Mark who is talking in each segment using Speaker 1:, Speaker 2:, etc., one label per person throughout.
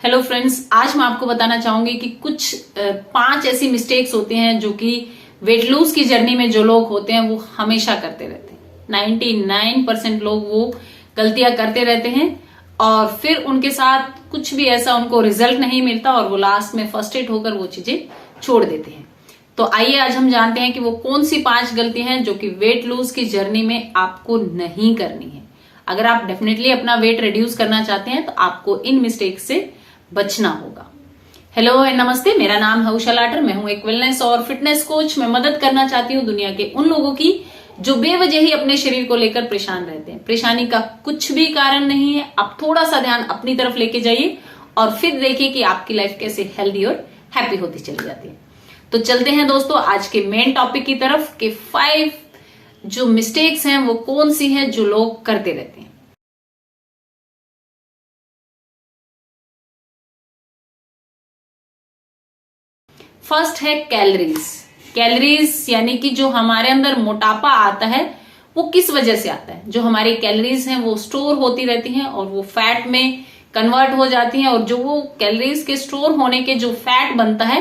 Speaker 1: Hello friends, आज मैं आपको बताना चाहूंगी कि कुछ 5 ऐसी मिस्टेक्स होती हैं जो कि वेट लूज की जर्नी में जो लोग होते हैं वो हमेशा करते रहते हैं। 99% लोग वो गलतियां करते रहते हैं और फिर उनके साथ कुछ भी ऐसा उनको रिजल्ट नहीं मिलता और वो लास्ट में फ्रस्ट्रेट होकर वो चीजें छोड़ देते हैं। तो आइए आज हम जानते हैं कि वो कौन सी 5 गलतियां हैं जो कि वेट लूज की जर्नी में आपको नहीं करनी है। अगर आप डेफिनेटली अपना वेट रिड्यूस करना चाहते हैं तो आपको इन मिस्टेक से बचना होगा। हेलो एंड नमस्ते, मेरा नाम है उषा लाटर। मैं हूं एक वेलनेस और फिटनेस कोच। मैं मदद करना चाहती हूं दुनिया के उन लोगों की जो बेवजह ही अपने शरीर को लेकर परेशान रहते हैं। परेशानी का कुछ भी कारण नहीं है। आप थोड़ा सा ध्यान अपनी तरफ लेके जाइए और फिर देखिए कि आपकी लाइफ कैसे हेल्दी और हैप्पी होती चली जाती है। तो चलते हैं दोस्तों आज के मेन टॉपिक की तरफ कि 5 जो मिस्टेक्स हैं वो कौन सी हैं जो लोग करते रहते हैं। फर्स्ट है कैलोरीज। कैलोरीज यानी कि जो हमारे अंदर मोटापा आता है वो किस वजह से आता है। जो हमारी कैलोरीज हैं वो स्टोर होती रहती हैं और वो फैट में कन्वर्ट हो जाती हैं और जो वो कैलोरीज के स्टोर होने के जो फैट बनता है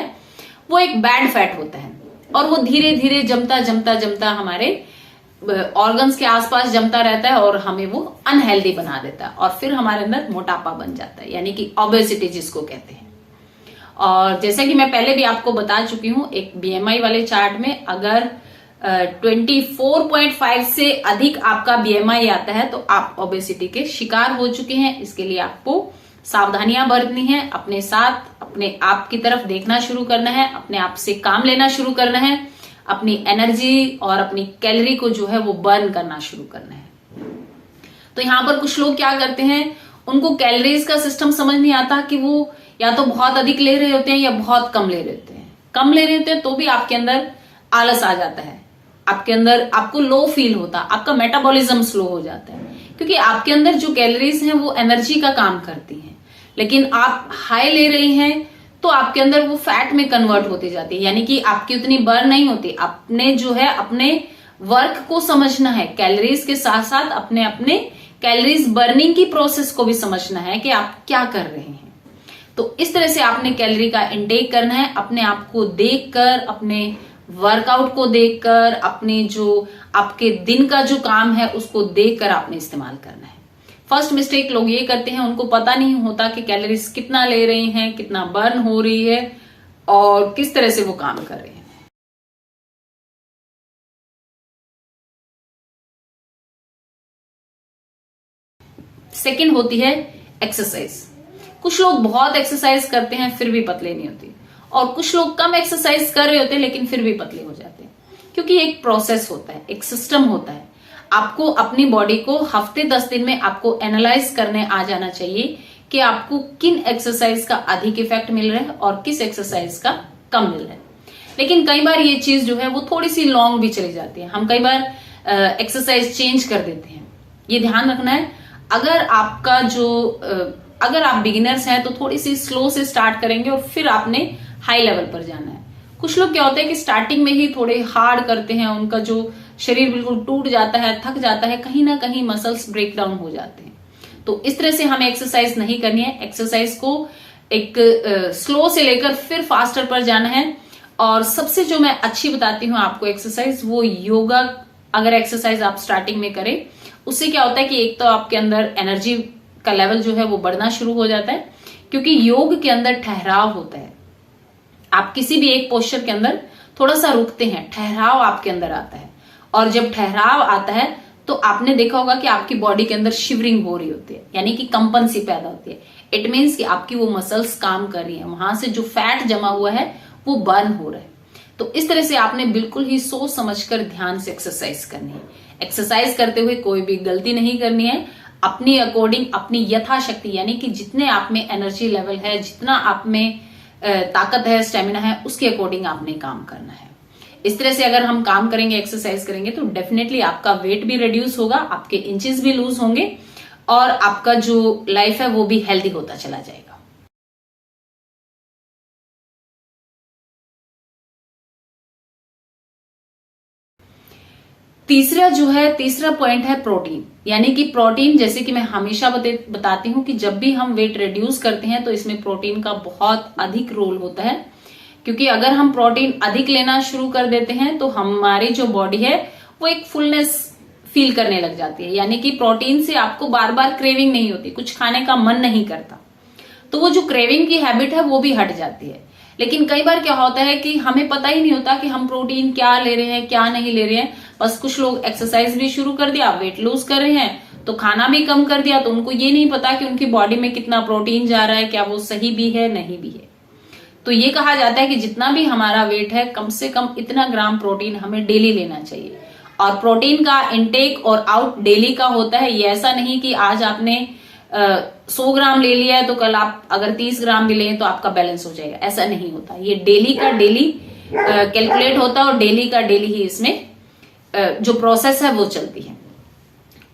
Speaker 1: वो एक बैड फैट होता है और वो धीरे धीरे जमता जमता जमता हमारे ऑर्गन्स के आसपास जमता रहता है और हमें वो अनहेल्दी बना देता है और फिर हमारे अंदर मोटापा बन जाता है, यानी कि ओबेसिटी जिसको कहते हैं। और जैसे कि मैं पहले भी आपको बता चुकी हूं, एक बीएमआई वाले चार्ट में अगर 24.5 से अधिक आपका बीएमआई आता है तो आप ओबेसिटी के शिकार हो चुके हैं। इसके लिए आपको सावधानियां बरतनी है, अपने साथ अपने आप की तरफ देखना शुरू करना है, अपने आप से काम लेना शुरू करना है, अपनी एनर्जी और अपनी कैलोरी को जो है वो बर्न करना शुरू करना है। तो यहां पर कुछ लोग क्या करते हैं, उनको कैलोरीज का सिस्टम समझ नहीं आता कि वो या तो बहुत अधिक ले रहे होते हैं या बहुत कम ले रहे होते हैं। कम ले रहे होते हैं तो भी आपके अंदर आलस आ जाता है, आपके अंदर आपको लो फील होता है, आपका मेटाबॉलिज्म स्लो हो जाता है क्योंकि आपके अंदर जो कैलोरीज हैं वो एनर्जी का काम करती हैं। लेकिन आप हाई ले रही हैं तो आपके अंदर वो फैट में कन्वर्ट होती जाती है, यानी कि आपकी उतनी बर्न नहीं होती। आपने जो है अपने वर्क को समझना है, कैलोरीज के साथ साथ अपने अपने कैलोरीज बर्निंग की प्रोसेस को भी समझना है कि आप क्या कर रहे हैं। तो इस तरह से आपने कैलोरी का इंटेक करना है, अपने आप को देखकर, अपने वर्कआउट को देखकर, अपने जो आपके दिन का जो काम है उसको देखकर आपने इस्तेमाल करना है। फर्स्ट मिस्टेक लोग ये करते हैं, उनको पता नहीं होता कि कैलोरीज कितना ले रहे हैं, कितना बर्न हो रही है और किस तरह से वो काम कर रहे हैं। सेकंड होती है एक्सरसाइज। कुछ लोग बहुत एक्सरसाइज करते हैं फिर भी पतले नहीं होते और कुछ लोग कम एक्सरसाइज कर रहे होते हैं लेकिन फिर भी पतले हो जाते हैं, क्योंकि एक प्रोसेस होता है, एक सिस्टम होता है। आपको अपनी बॉडी को हफ्ते 10 दिन में आपको एनालाइज करने आ जाना चाहिए कि आपको किन एक्सरसाइज का अधिक इफेक्ट मिल रहा है और किस एक्सरसाइज का कम मिल रहा है। लेकिन कई बार ये चीज जो है वो थोड़ी सी लॉन्ग भी चली जाती है। हम कई बार एक्सरसाइज चेंज कर देते हैं। ये ध्यान रखना है, अगर आपका जो अगर आप बिगिनर्स हैं तो थोड़ी सी स्लो से स्टार्ट करेंगे और फिर आपने हाई लेवल पर जाना है। कुछ लोग क्या होता है कि स्टार्टिंग में ही थोड़े हार्ड करते हैं, उनका जो शरीर बिल्कुल टूट जाता है, थक जाता है, कहीं ना कहीं मसल्स ब्रेक डाउन हो जाते हैं। तो इस तरह से हमें एक्सरसाइज नहीं करनी है। एक्सरसाइज को एक स्लो से लेकर फिर फास्टर पर जाना है। और सबसे जो मैं अच्छी बताती हूँ आपको एक्सरसाइज, वो योगा। अगर एक्सरसाइज आप स्टार्टिंग में करें उससे क्या होता है कि एक तो आपके अंदर एनर्जी का लेवल जो है वो बढ़ना शुरू हो जाता है, क्योंकि योग के अंदर ठहराव होता है। आप किसी भी एक पोस्चर के अंदर थोड़ा सा रुकते हैं, ठहराव आपके अंदर आता है और जब ठहराव आता है तो आपने देखा होगा कि आपकी बॉडी के अंदर शिवरिंग हो रही होती है, यानी कि कंपन सी पैदा होती है। इट मीन्स कि आपकी वो मसल्स काम कर रही है, वहां से जो फैट जमा हुआ है वो बर्न हो रहा है। तो इस तरह से आपने बिल्कुल ही सोच समझकर ध्यान से एक्सरसाइज करनी है। एक्सरसाइज करते हुए कोई भी गलती नहीं करनी है। अपनी अकॉर्डिंग, अपनी यथाशक्ति, यानी कि जितने आप में एनर्जी लेवल है, जितना आप में ताकत है, स्टेमिना है, उसके अकॉर्डिंग आपने काम करना है। इस तरह से अगर हम काम करेंगे, एक्सरसाइज करेंगे तो डेफिनेटली आपका वेट भी रिड्यूस होगा, आपके इंचेस भी लूज होंगे और आपका जो लाइफ है वो भी हेल्दी होता चला जाएगा। तीसरा पॉइंट है प्रोटीन। यानी कि प्रोटीन, जैसे कि मैं हमेशा बताती हूं कि जब भी हम वेट रिड्यूस करते हैं तो इसमें प्रोटीन का बहुत अधिक रोल होता है, क्योंकि अगर हम प्रोटीन अधिक लेना शुरू कर देते हैं तो हमारी जो बॉडी है वो एक फुलनेस फील करने लग जाती है। यानी कि प्रोटीन से आपको बार बार क्रेविंग नहीं होती, कुछ खाने का मन नहीं करता, तो वो जो क्रेविंग की हैबिट है वो भी हट जाती है। लेकिन कई बार क्या होता है कि हमें पता ही नहीं होता कि हम प्रोटीन क्या ले रहे हैं क्या नहीं ले रहे हैं। बस कुछ लोग एक्सरसाइज भी शुरू कर दिया, वेट लूज कर रहे हैं तो खाना भी कम कर दिया, तो उनको ये नहीं पता कि उनकी बॉडी में कितना प्रोटीन जा रहा है, क्या वो सही भी है नहीं भी है। तो ये कहा जाता है कि जितना भी हमारा वेट है कम से कम इतना ग्राम प्रोटीन हमें डेली लेना चाहिए। और प्रोटीन का इनटेक और आउट डेली का होता है। ये ऐसा नहीं कि आज आपने 100 ग्राम ले लिया है तो कल आप अगर 30 ग्राम भी लें तो आपका बैलेंस हो जाएगा, ऐसा नहीं होता। ये डेली का डेली कैलकुलेट होता है और डेली का डेली ही इसमें जो प्रोसेस है वो चलती है।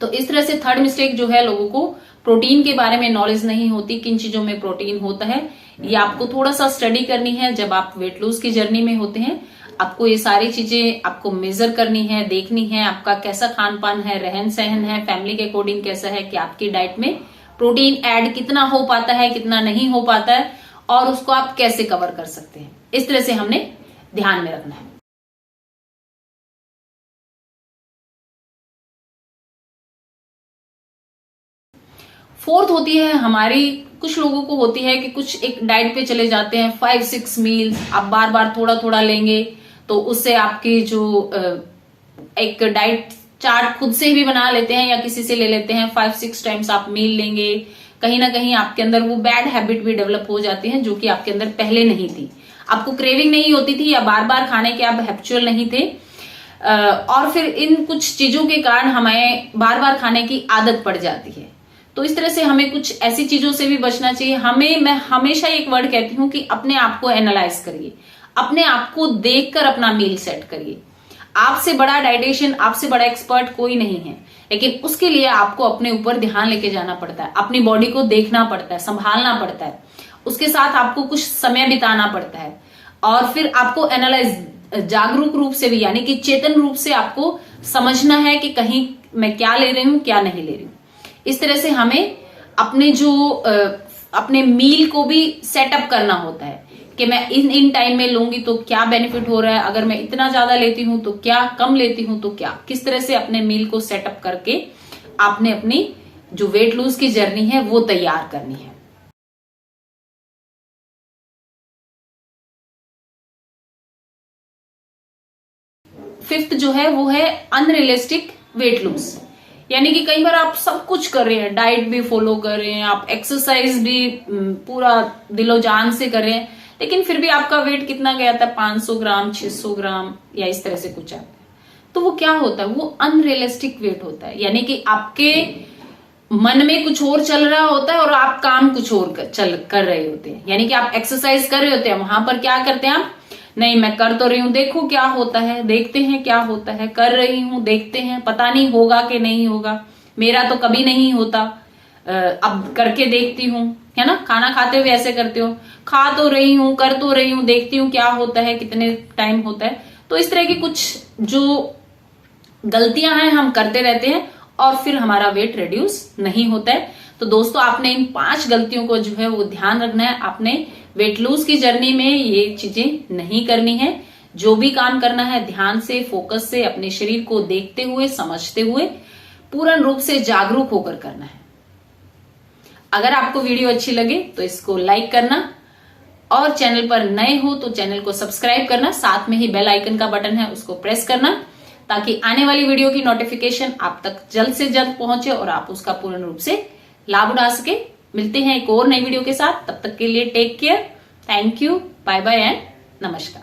Speaker 1: तो इस तरह से थर्ड मिस्टेक जो है, लोगों को प्रोटीन के बारे में नॉलेज नहीं होती, किन चीजों में प्रोटीन होता है। ये आपको थोड़ा सा स्टडी करनी है। जब आप वेट लूज की जर्नी में होते हैं आपको ये सारी चीजें आपको मेजर करनी है, देखनी है आपका कैसा खान पान है, रहन सहन है, फैमिली के अकॉर्डिंग कैसा है, कि आपकी डाइट में प्रोटीन ऐड कितना हो पाता है कितना नहीं हो पाता है, और उसको आप कैसे कवर कर सकते हैं। इस तरह से हमने ध्यान में रखना है। फोर्थ होती है हमारी, कुछ लोगों को होती है कि कुछ एक डाइट पे चले जाते हैं, 5-6 मील्स आप बार बार थोड़ा थोड़ा लेंगे तो उससे आपकी जो एक डाइट चार्ट खुद से भी बना लेते हैं या किसी से ले लेते हैं, 5-6 टाइम्स आप मील लेंगे, कहीं ना कहीं आपके अंदर वो बैड हैबिट भी डेवलप हो जाती है जो कि आपके अंदर पहले नहीं थी। आपको क्रेविंग नहीं होती थी या बार बार खाने के आप हैबिचुअल नहीं थे, और फिर इन कुछ चीजों के कारण हमें बार बार खाने की आदत पड़ जाती है। तो इस तरह से हमें कुछ ऐसी चीजों से भी बचना चाहिए। मैं हमेशा एक वर्ड कहती हूं कि अपने आप को एनालाइज करिए, अपने आप को देखकर अपना मील सेट करिए। आपसे बड़ा डाइटिशियन, आपसे बड़ा एक्सपर्ट कोई नहीं है, लेकिन उसके लिए आपको अपने ऊपर ध्यान लेके जाना पड़ता है, अपनी बॉडी को देखना पड़ता है, संभालना पड़ता है, उसके साथ आपको कुछ समय बिताना पड़ता है, और फिर आपको एनालाइज जागरूक रूप से भी, यानी कि चेतन रूप से आपको समझना है कि कहीं मैं क्या ले रही हूं क्या नहीं ले रही हूं। इस तरह से हमें अपने मील को भी सेटअप करना होता है कि मैं इन टाइम में लूंगी तो क्या बेनिफिट हो रहा है, अगर मैं इतना ज्यादा लेती हूं तो क्या, कम लेती हूं तो क्या। किस तरह से अपने मील को सेटअप करके आपने अपनी जो वेट लूज की जर्नी है वो तैयार करनी है। फिफ्थ जो है वो है अनरियलिस्टिक वेट लूज। यानी कि कई बार आप सब कुछ कर रहे हैं, डाइट भी फॉलो कर रहे हैं, आप एक्सरसाइज भी पूरा दिलो जान से कर रहे हैं, लेकिन फिर भी आपका वेट कितना गया था, 500 ग्राम 600 ग्राम या इस तरह से कुछ आता है। तो वो क्या होता है, वो अनरियलिस्टिक वेट होता है। यानी कि आपके मन में कुछ और चल रहा होता है और आप काम कुछ और कर रहे होते हैं। यानी कि आप एक्सरसाइज कर रहे होते हैं, वहां पर क्या करते हैं आप, नहीं मैं कर तो रही हूं, देखो क्या होता है, देखते हैं क्या होता है, कर रही हूं देखते हैं, पता नहीं होगा कि नहीं होगा, मेरा तो कभी नहीं होता, अब करके देखती हूं, है ना। खाना खाते हुए ऐसे करते हो, खा तो रही हूं, कर तो रही हूं, देखती हूं क्या होता है, कितने टाइम होता है। तो इस तरह की कुछ जो गलतियां हैं हम करते रहते हैं और फिर हमारा वेट रिड्यूस नहीं होता है। तो दोस्तों आपने इन 5 गलतियों को जो है वो ध्यान रखना है। आपने वेट लूज की जर्नी में ये चीजें नहीं करनी है। जो भी काम करना है ध्यान से, फोकस से, अपने शरीर को देखते हुए, समझते हुए, पूर्ण रूप से जागरूक होकर करना है। अगर आपको वीडियो अच्छी लगे तो इसको लाइक करना, और चैनल पर नए हो तो चैनल को सब्सक्राइब करना, साथ में ही बेल आइकन का बटन है उसको प्रेस करना, ताकि आने वाली वीडियो की नोटिफिकेशन आप तक जल्द से जल्द पहुंचे और आप उसका पूर्ण रूप से लाभ उठा सके। मिलते हैं एक और नई वीडियो के साथ, तब तक के लिए take care, thank you, bye bye and नमस्कार।